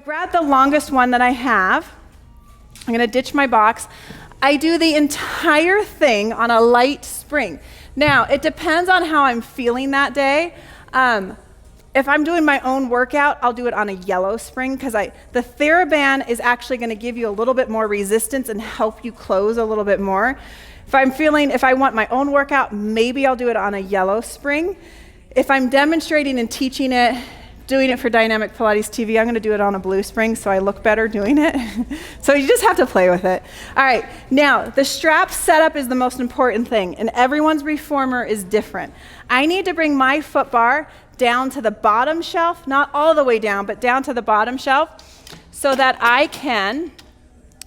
grab the longest one that I have. I'm gonna ditch my box. I do the entire thing on a light spring. Now, it depends on how I'm feeling that day. If I'm doing my own workout, I'll do it on a yellow spring because the TheraBand is actually gonna give you a little bit more resistance and help you close a little bit more. If I want my own workout, maybe I'll do it on a yellow spring. If I'm demonstrating and teaching it, doing it for Dynamic Pilates TV, I'm gonna do it on a blue spring so I look better doing it. So you just have to play with it. All right, now the strap setup is the most important thing, and everyone's reformer is different. I need to bring my foot bar down to the bottom shelf, not all the way down, but down to the bottom shelf so that I can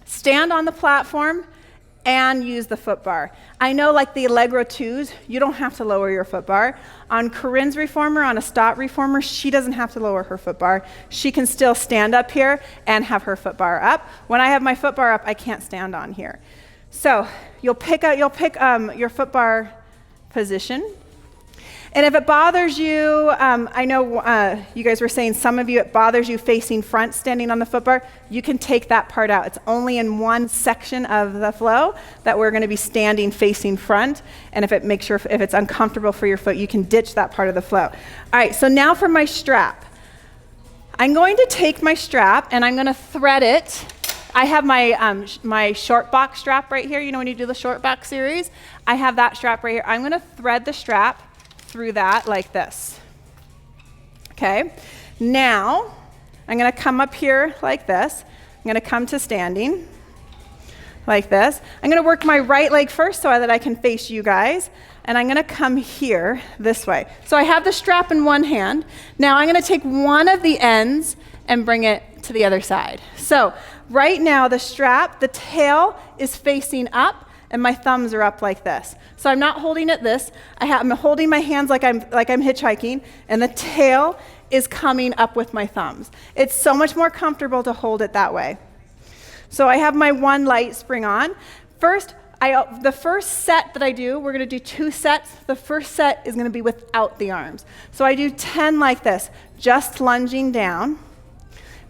stand on the platform and use the foot bar. I know like the Allegro 2s, you don't have to lower your foot bar. On Corinne's reformer, on a Stott reformer, she doesn't have to lower her foot bar. She can still stand up here and have her foot bar up. When I have my foot bar up, I can't stand on here. So you'll pick your foot bar position. And if it bothers you, I know you guys were saying some of you, it bothers you facing front, standing on the foot bar, you can take that part out. It's only in one section of the flow that we're gonna be standing facing front. And if it's uncomfortable for your foot, you can ditch that part of the flow. All right, so now for my strap. I'm going to take my strap and I'm gonna thread it. I have my short box strap right here. You know when you do the short box series? I have that strap right here. I'm gonna thread the strap through that like this. Okay, now I'm gonna come up here like this. I'm gonna come to standing like this. I'm gonna work my right leg first so that I can face you guys, and I'm gonna come here this way. So I have the strap in one hand. Now I'm gonna take one of the ends and bring it to the other side. So right now the strap, the tail is facing up, and my thumbs are up like this. So I'm not holding it this. I'm holding my hands like I'm hitchhiking, and the tail is coming up with my thumbs. It's so much more comfortable to hold it that way. So I have my one light spring on. The first set that I do, we're gonna do 2 sets. The first set is gonna be without the arms. So I do 10 like this, just lunging down,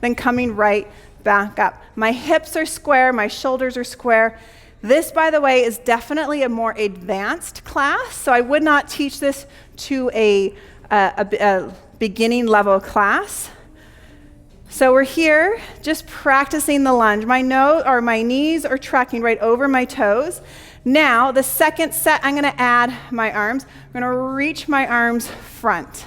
then coming right back up. My hips are square, my shoulders are square. This, by the way, is definitely a more advanced class, so I would not teach this to a beginning level class. So we're here just practicing the lunge. My knees are tracking right over my toes. Now, the second set, I'm gonna add my arms. I'm gonna reach my arms front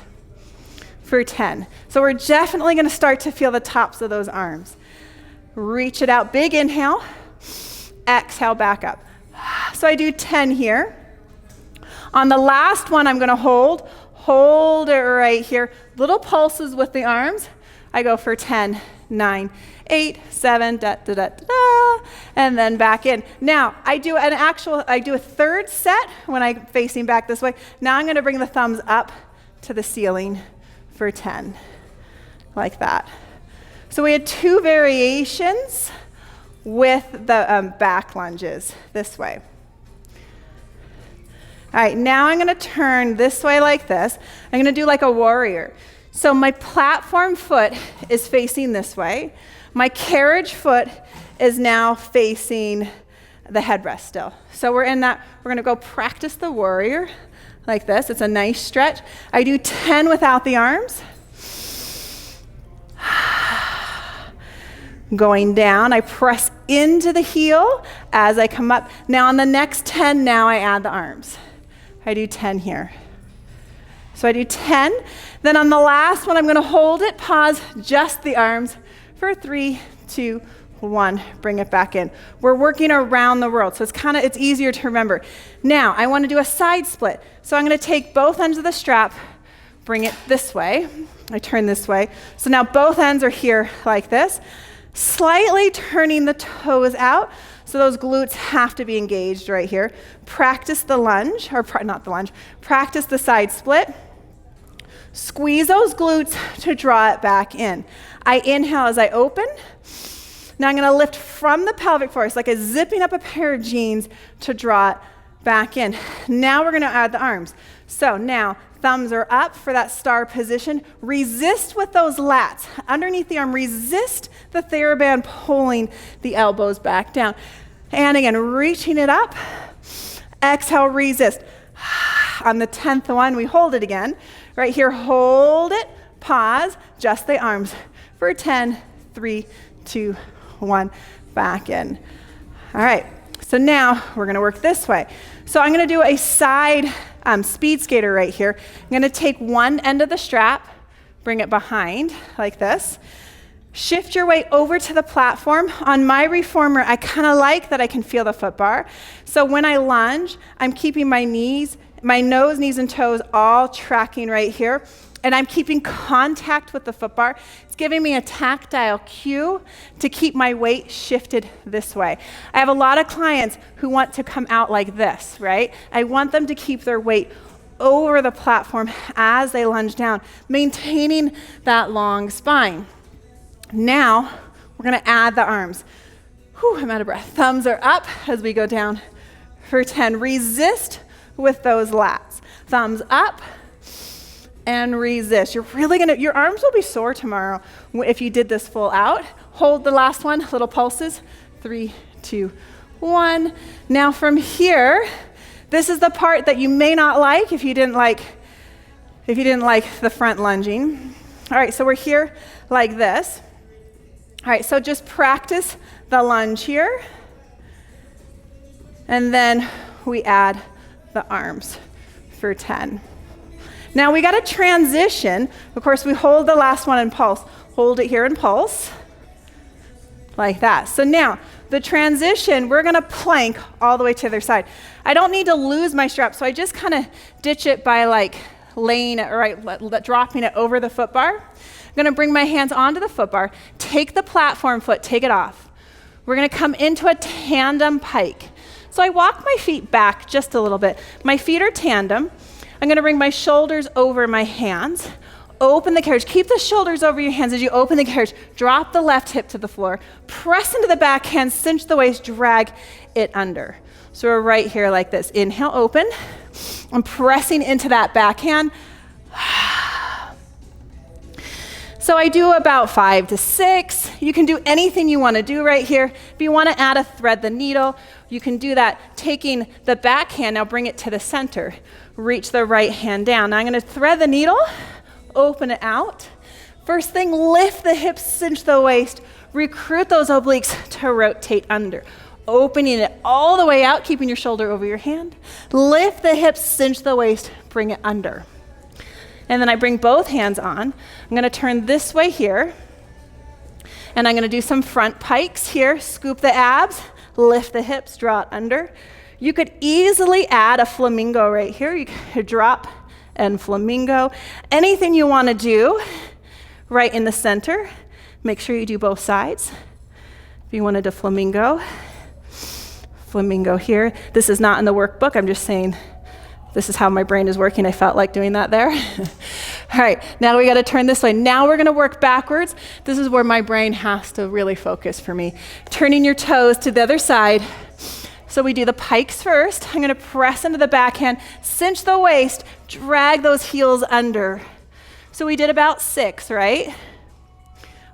for 10. So we're definitely gonna start to feel the tops of those arms. Reach it out, big inhale. Exhale, back up. So I do 10 here. On the last one, I'm gonna hold it right here. Little pulses with the arms. I go for 10, 9, 8, 7, da, da, da, da, da, and then back in. Now, I do a third set when I'm facing back this way. Now I'm gonna bring the thumbs up to the ceiling for 10, like that. So we had 2 variations with the back lunges this way. All right, now I'm gonna turn this way like this. I'm gonna do like a warrior. So my platform foot is facing this way. My carriage foot is now facing the headrest still. So we're gonna go practice the warrior like this. It's a nice stretch. I do 10 without the arms. Going down, I press into the heel as I come up. Now on the next 10, now I add the arms. I do 10 here. So I do 10. Then on the last one, I'm gonna hold it, pause, just the arms for 3, 2, 1, bring it back in. We're working around the world, so it's easier to remember. Now, I wanna do a side split. So I'm gonna take both ends of the strap, bring it this way. I turn this way. So now both ends are here like this. Slightly turning the toes out, so those glutes have to be engaged right here. Practice the lunge, practice the side split. Squeeze those glutes to draw it back in. I inhale as I open. Now I'm gonna lift from the pelvic floor. It's like zipping up a pair of jeans to draw it back in. Now we're gonna add the arms. So now, thumbs are up for that star position. Resist with those lats. Underneath the arm, resist the TheraBand, pulling the elbows back down. And again, reaching it up. Exhale, resist. On the 10th one, we hold it again. Right here, hold it, pause, just the arms for 10, 3, 2, 1, back in. All right, so now we're gonna work this way. So I'm gonna do a side speed skater right here. I'm gonna take one end of the strap, bring it behind like this. Shift your weight over to the platform. On my reformer, I kind of like that I can feel the foot bar. So when I lunge, I'm keeping my knees, my nose, knees, and toes all tracking right here. And I'm keeping contact with the foot bar. It's giving me a tactile cue to keep my weight shifted this way. I have a lot of clients who want to come out like this, right? I want them to keep their weight over the platform as they lunge down, maintaining that long spine. Now, we're gonna add the arms. Whew, I'm out of breath. Thumbs are up as we go down for 10. Resist with those lats. Thumbs up and resist. Your arms will be sore tomorrow if you did this full out. Hold the last one, little pulses. 3, 2, 1. Now from here, this is the part that you may not like if you didn't like the front lunging. All right, so we're here like this. All right, so just practice the lunge here. And then we add the arms for 10. Now we got to transition. Of course, we hold the last one and pulse. Hold it here and pulse, like that. So now, the transition, we're gonna plank all the way to the other side. I don't need to lose my strap, so I just kind of ditch it by like laying it, right, dropping it over the foot bar. I'm gonna bring my hands onto the foot bar, take the platform foot, take it off. We're gonna come into a tandem pike. So I walk my feet back just a little bit. My feet are tandem. I'm gonna bring my shoulders over my hands. Open the carriage. Keep the shoulders over your hands as you open the carriage. Drop the left hip to the floor. Press into the back hand, cinch the waist, drag it under. So we're right here like this. Inhale, open. I'm pressing into that back hand. So I do about 5 to 6. You can do anything you want to do right here. If you want to add a thread the needle, you can do that. Taking the back hand, now bring it to the center. Reach the right hand down. Now I'm going to thread the needle, open it out. First thing, lift the hips, cinch the waist, recruit those obliques to rotate under. Opening it all the way out, keeping your shoulder over your hand. Lift the hips, cinch the waist, bring it under. And then I bring both hands on. I'm gonna turn this way here. And I'm gonna do some front pikes here. Scoop the abs, lift the hips, draw it under. You could easily add a flamingo right here. You could drop and flamingo. Anything you wanna do right in the center. Make sure you do both sides. If you wanted a flamingo here. This is not in the workbook, I'm just saying this is how my brain is working. I felt like doing that there. All right, now we gotta turn this way. Now we're gonna work backwards. This is where my brain has to really focus for me. Turning your toes to the other side. So we do the pikes first. I'm gonna press into the backhand, cinch the waist, drag those heels under. So we did about 6, right?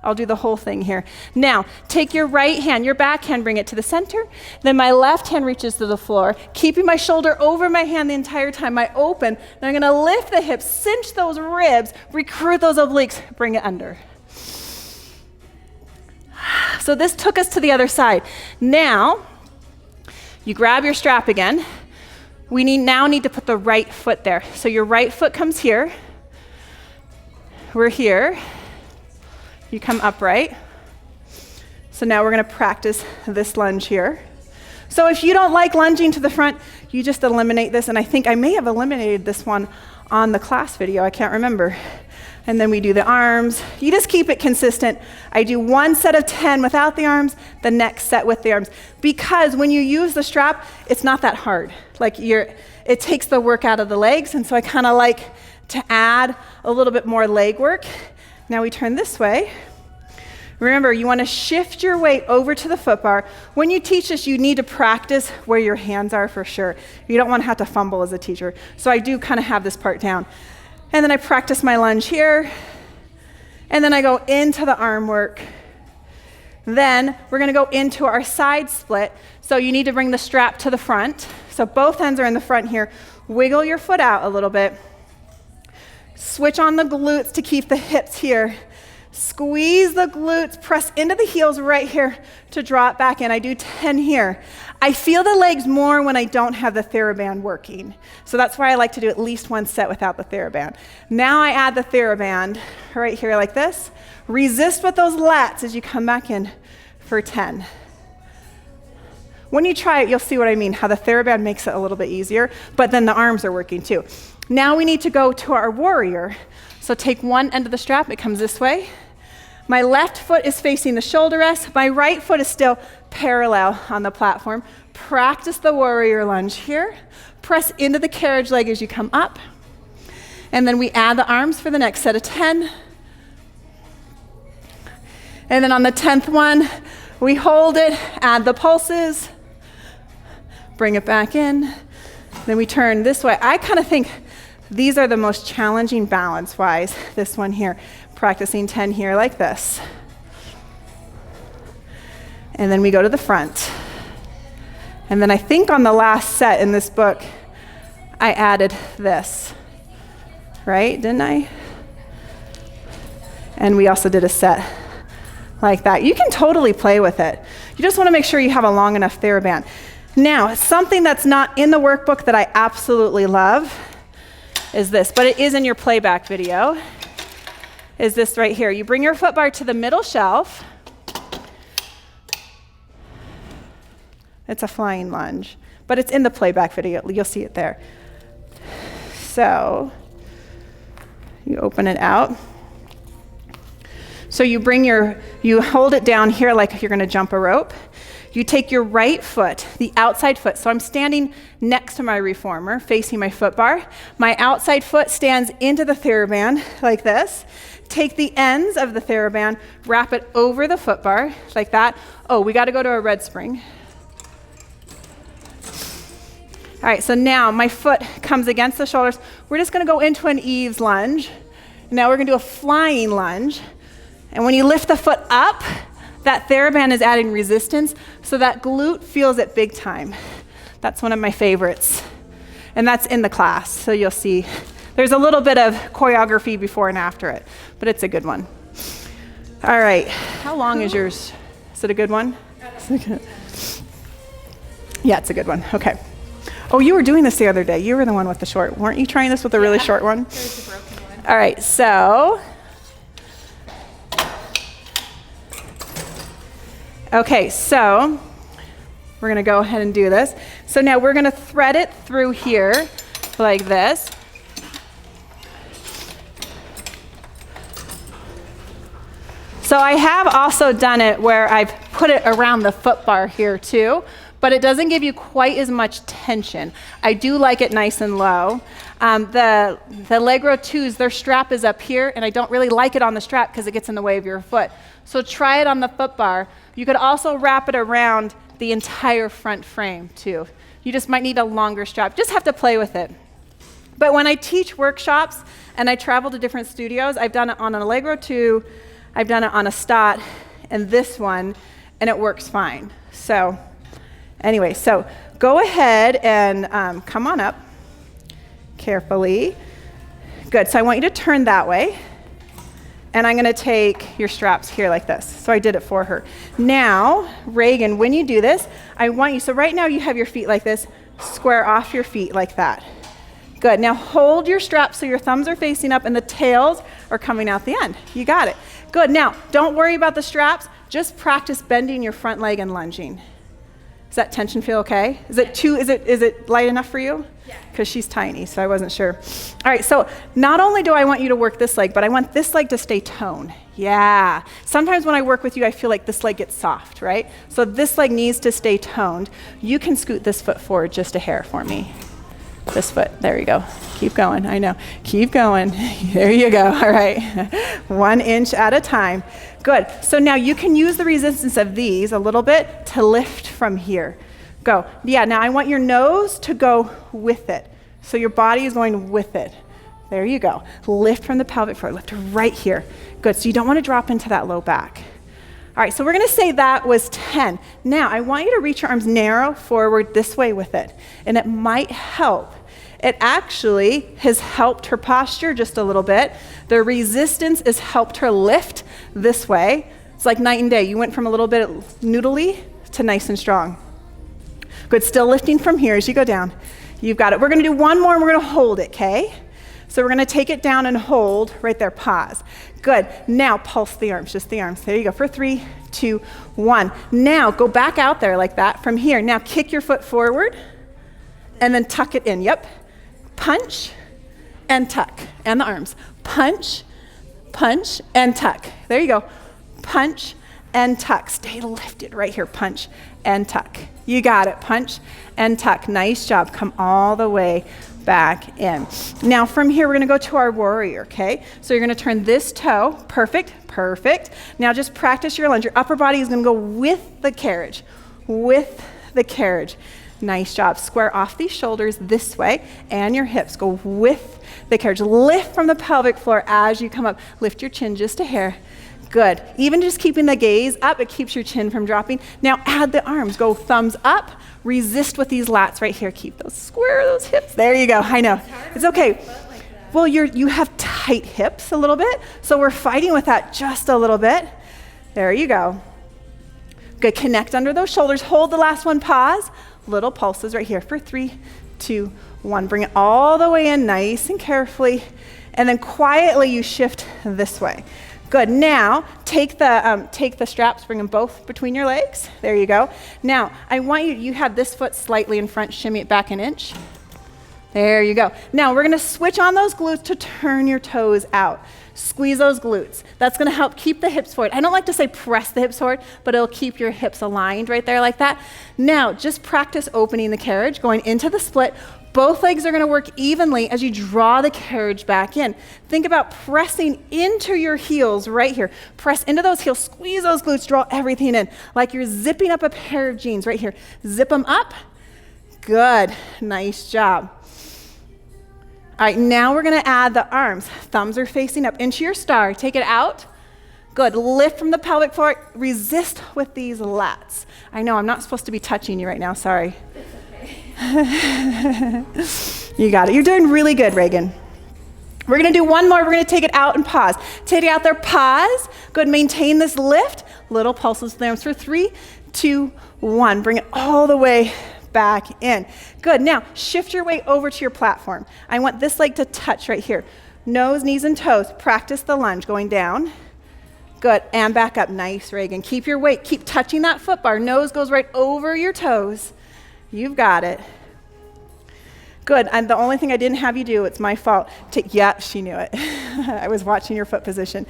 I'll do the whole thing here. Now, take your right hand, your backhand, bring it to the center. Then my left hand reaches to the floor, keeping my shoulder over my hand the entire time. I open, then I'm gonna lift the hips, cinch those ribs, recruit those obliques, bring it under. So this took us to the other side. Now, you grab your strap again. We now need to put the right foot there. So your right foot comes here. We're here. You come upright. So now we're gonna practice this lunge here. So if you don't like lunging to the front, you just eliminate this, and I think I may have eliminated this one on the class video, I can't remember. And then we do the arms. You just keep it consistent. I do one set of 10 without the arms, the next set with the arms. Because when you use the strap, it's not that hard. Like it takes the work out of the legs, and so I kind of like to add a little bit more leg work. Now we turn this way. Remember, you want to shift your weight over to the foot bar. When you teach this, you need to practice where your hands are for sure. You don't want to have to fumble as a teacher. So I do kind of have this part down. And then I practice my lunge here. And then I go into the arm work. Then we're going to go into our side split. So you need to bring the strap to the front. So both ends are in the front here. Wiggle your foot out a little bit. Switch on the glutes to keep the hips here. Squeeze the glutes, press into the heels right here to draw it back in. I do 10 here. I feel the legs more when I don't have the TheraBand working. So that's why I like to do at least one set without the TheraBand. Now I add the TheraBand right here like this. Resist with those lats as you come back in for 10. When you try it, you'll see what I mean, how the TheraBand makes it a little bit easier, but then the arms are working too. Now we need to go to our warrior. So take one end of the strap, it comes this way. My left foot is facing the shoulder rest. My right foot is still parallel on the platform. Practice the warrior lunge here. Press into the carriage leg as you come up. And then we add the arms for the next set of 10. And then on the 10th one, we hold it, add the pulses, bring it back in. Then we turn this way. I kind of think these are the most challenging balance-wise, this one here. Practicing 10 here like this. And then we go to the front. And then I think on the last set in this book, I added this, right? Didn't I? And we also did a set like that. You can totally play with it. You just want to make sure you have a long enough TheraBand. Now, something that's not in the workbook that I absolutely love is this, but it is in your playback video, is this right here. You bring your foot bar to the middle shelf. It's a flying lunge, but it's in the playback video. You'll see it there. So you open it out. So you hold it down here like you're gonna jump a rope. You take your right foot, the outside foot. So I'm standing next to my reformer, facing my foot bar. My outside foot stands into the TheraBand like this. Take the ends of the TheraBand, wrap it over the foot bar like that. Oh, we gotta go to a red spring. All right, so now my foot comes against the shoulders. We're just gonna go into an eaves lunge. Now we're gonna do a flying lunge. And when you lift the foot up, that TheraBand is adding resistance, so that glute feels it big time. That's one of my favorites. And that's in the class, so you'll see. There's a little bit of choreography before and after it, but it's a good one. All right, how long is yours? Is it a good one? Yeah, it's a good one, okay. Oh, you were doing this the other day. You were the one with the short. Weren't you trying this with a really short one? There's a broken one. All right, so. Okay, so we're gonna go ahead and do this. So now we're gonna thread it through here like this. So I have also done it where I've put it around the foot bar here too, but it doesn't give you quite as much tension. I do like it nice and low. The Allegro 2s, their strap is up here, and I don't really like it on the strap because it gets in the way of your foot. So try it on the foot bar. You could also wrap it around the entire front frame too. You just might need a longer strap. Just have to play with it. But when I teach workshops and I travel to different studios, I've done it on an Allegro 2, I've done it on a Stott, and this one, and it works fine. So anyway, so go ahead and come on up carefully. Good, so I want you to turn that way. And I'm gonna take your straps here like this. So I did it for her. Now, Reagan, when you do this, I want you, so right now you have your feet like this, square off your feet like that. Good, now hold your straps so your thumbs are facing up and the tails are coming out the end. You got it. Good, now don't worry about the straps, just practice bending your front leg and lunging. Does that tension feel okay? Is it light enough for you? Yeah. Because she's tiny, so I wasn't sure. All right, so not only do I want you to work this leg, but I want this leg to stay toned. Yeah. Sometimes when I work with you, I feel like this leg gets soft, right? So this leg needs to stay toned. You can scoot this foot forward just a hair for me. This foot, there you go. Keep going, I know. Keep going, there you go, all right. 1 inch at a time. Good, so now you can use the resistance of these a little bit to lift from here. Go, yeah, now I want your nose to go with it. So your body is going with it. There you go. Lift from the pelvic floor, lift right here. Good, so you don't want to drop into that low back. All right, so we're gonna say that was 10. Now, I want you to reach your arms narrow forward this way with it, and it might help. It actually has helped her posture just a little bit. The resistance has helped her lift this way. It's like night and day. You went from a little bit noodly to nice and strong. Good, still lifting from here as you go down. You've got it. We're gonna do one more and we're gonna hold it, okay? So we're gonna take it down and hold right there, pause. Good, now pulse the arms, just the arms. There you go, for 3, 2, 1. Now go back out there like that from here. Now kick your foot forward and then tuck it in, yep. Punch and tuck, and the arms. Punch, punch, and tuck. There you go, punch and tuck. Stay lifted right here, punch and tuck. You got it, punch and tuck. Nice job, come all the way back in. Now from here, we're gonna go to our warrior, okay? So you're gonna turn this toe, perfect, perfect. Now just practice your lunge. Your upper body is gonna go with the carriage, with the carriage. Nice job. Square off these shoulders this way, and your hips go with the carriage. Lift from the pelvic floor as you come up. Lift your chin just a hair. Good. Even just keeping the gaze up, it keeps your chin from dropping. Now add the arms. Go thumbs up. Resist with these lats right here. Keep those square, those hips. There you go. I know. It's okay. Well, you have tight hips a little bit, so we're fighting with that just a little bit. There you go. Good. Connect under those shoulders. Hold the last one. Pause. Little pulses right here for 3, 2, 1. Bring it all the way in nice and carefully, and then quietly you shift this way. Good. Now take the straps, bring them both between your legs. There you go. Now I want you have this foot slightly in front, shimmy it back an inch. There you go. Now we're gonna switch on those glutes to turn your toes out. Squeeze those glutes. That's gonna help keep the hips forward. I don't like to say press the hips forward, but it'll keep your hips aligned right there like that. Now just practice opening the carriage, going into the split. Both legs are gonna work evenly as you draw the carriage back in. Think about pressing into your heels right here. Press into those heels, squeeze those glutes, draw everything in, like you're zipping up a pair of jeans right here. Zip them up. Good, nice job. All right, now we're gonna add the arms. Thumbs are facing up into your star. Take it out. Good, lift from the pelvic floor. Resist with these lats. I know, I'm not supposed to be touching you right now, sorry. You got it. You're doing really good, Reagan. We're gonna do one more. We're gonna take it out and pause. Take it out there, pause. Good, maintain this lift. Little pulses with the arms for 3, 2, 1. Bring it all the way back in. Good, now shift your weight over to your platform. I want this leg to touch right here. Nose, knees, and toes. Practice the lunge, going down. Good, and back up. Nice, Reagan. Keep your weight, keep touching that foot bar. Nose goes right over your toes. You've got it. Good, and the only thing I didn't have you do, it's my fault. Yeah, she knew it. I was watching your foot position.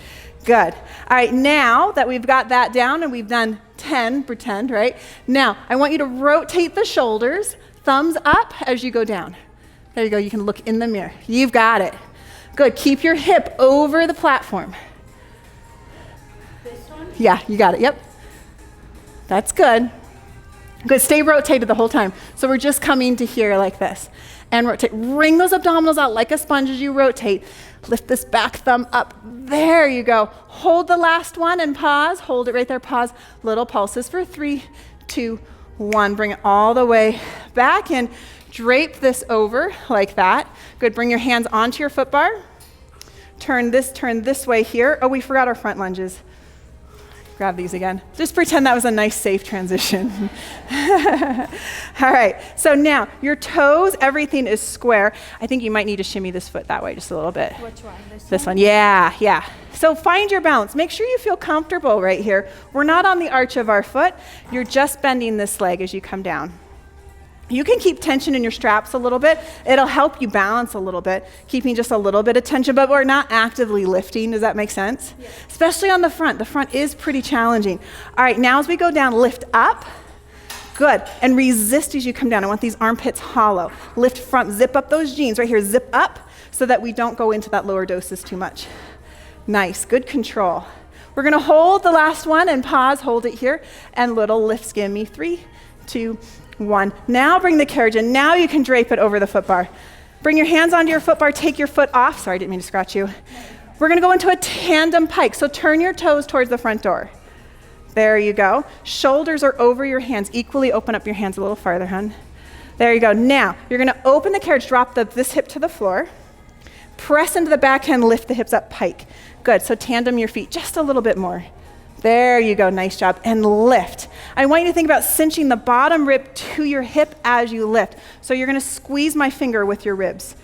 Good. All right, now that we've got that down and we've done 10, pretend, right? Now, I want you to rotate the shoulders, thumbs up as you go down. There you go, you can look in the mirror. You've got it. Good, keep your hip over the platform. This one? Yeah, you got it, yep. That's good. Good, stay rotated the whole time. So we're just coming to here like this. And rotate, wring those abdominals out like a sponge as you rotate. Lift this back thumb up. There you go. Hold the last one and pause. Hold it right there, pause. Little pulses for 3, 2, 1. Bring it all the way back in. Drape this over like that. Good, bring your hands onto your foot bar. Turn this way here. Oh, we forgot our front lunges. Grab these again. Just pretend that was a nice, safe transition. All right, so now your toes, everything is square. I think you might need to shimmy this foot that way just a little bit. Which one? This one, yeah. So find your balance. Make sure you feel comfortable right here. We're not on the arch of our foot. You're just bending this leg as you come down. You can keep tension in your straps a little bit. It'll help you balance a little bit, keeping just a little bit of tension, but we're not actively lifting. Does that make sense? Yeah. Especially on the front. The front is pretty challenging. All right, now as we go down, lift up, Good. And resist as you come down. I want these armpits hollow. Lift front, zip up those jeans right here. Zip up so that we don't go into that lower doses too much. Nice. Good control. We're going to hold the last one and pause. Hold it here. And little lifts. Give me 3, 2, 1. Now bring the carriage in. Now you can drape it over the foot bar. Bring your hands onto your foot bar. Take your foot off. Sorry, I didn't mean to scratch you. We're going to go into a tandem pike. So turn your toes towards the front door. There you go. Shoulders are over your hands. Equally open up your hands a little farther, hon. There you go. Now, you're going to open the carriage, drop this hip to the floor. Press into the backhand, lift the hips up, pike. Good. So tandem your feet just a little bit more. There you go. Nice job. And lift. I want you to think about cinching the bottom rib to your hip as you lift. So you're going to squeeze my finger with your ribs.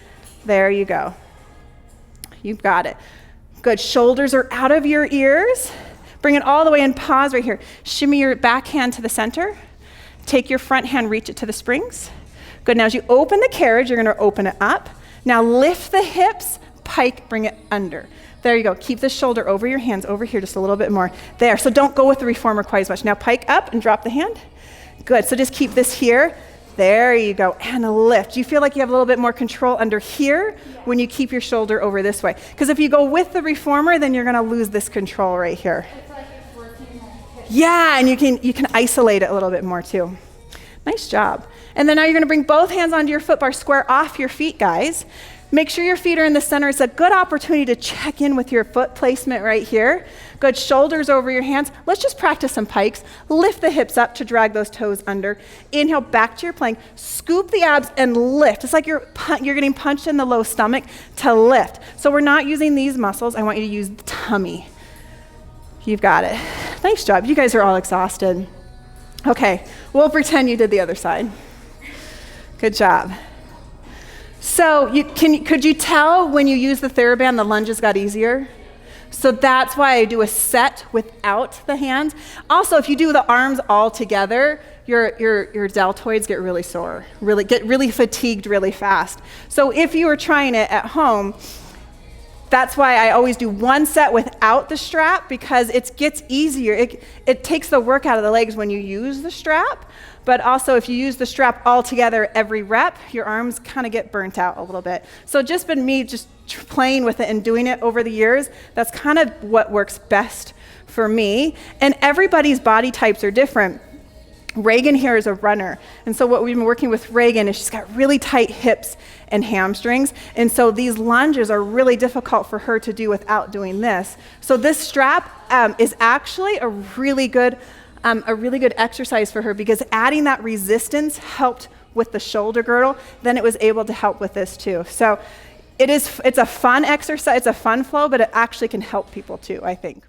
There you go. You've got it. Good. Shoulders are out of your ears. Bring it all the way in, pause right here. Shimmy your back hand to the center. Take your front hand, reach it to the springs. Good, now as you open the carriage, you're gonna open it up. Now lift the hips, pike, bring it under. There you go, keep the shoulder over your hands, over here just a little bit more. There, so don't go with the reformer quite as much. Now pike up and drop the hand. Good, so just keep this here. There you go, and a lift. You feel like you have a little bit more control under here when you keep your shoulder over this way. Because if you go with the reformer, then you're gonna lose this control right here. It's like it's working on the Yeah, and you can isolate it a little bit more too. Nice job. And then now you're gonna bring both hands onto your foot bar, square off your feet, guys. Make sure your feet are in the center. It's a good opportunity to check in with your foot placement right here. Good, shoulders over your hands. Let's just practice some pikes. Lift the hips up to drag those toes under. Inhale, back to your plank. Scoop the abs and lift. It's like you're getting punched in the low stomach to lift. So we're not using these muscles. I want you to use the tummy. You've got it. Nice job. You guys are all exhausted. Okay, we'll pretend you did the other side. Good job. So could you tell when you use the TheraBand, the lunges got easier? So that's why I do a set without the hands. Also, if you do the arms all together, your deltoids get really sore, get really fatigued really fast. So if you were trying it at home, that's why I always do one set without the strap, because it gets easier. It takes the work out of the legs when you use the strap. But also, if you use the strap all together every rep, your arms kind of get burnt out a little bit. So just been me just playing with it and doing it over the years. That's kind of what works best for me. And everybody's body types are different. Reagan here is a runner. And so what we've been working with Reagan is she's got really tight hips and hamstrings. And so these lunges are really difficult for her to do without doing this. So this strap is actually a really good exercise for her, because adding that resistance helped with the shoulder girdle. Then it was able to help with this too. So it's a fun exercise, it's a fun flow, but it actually can help people too, I think.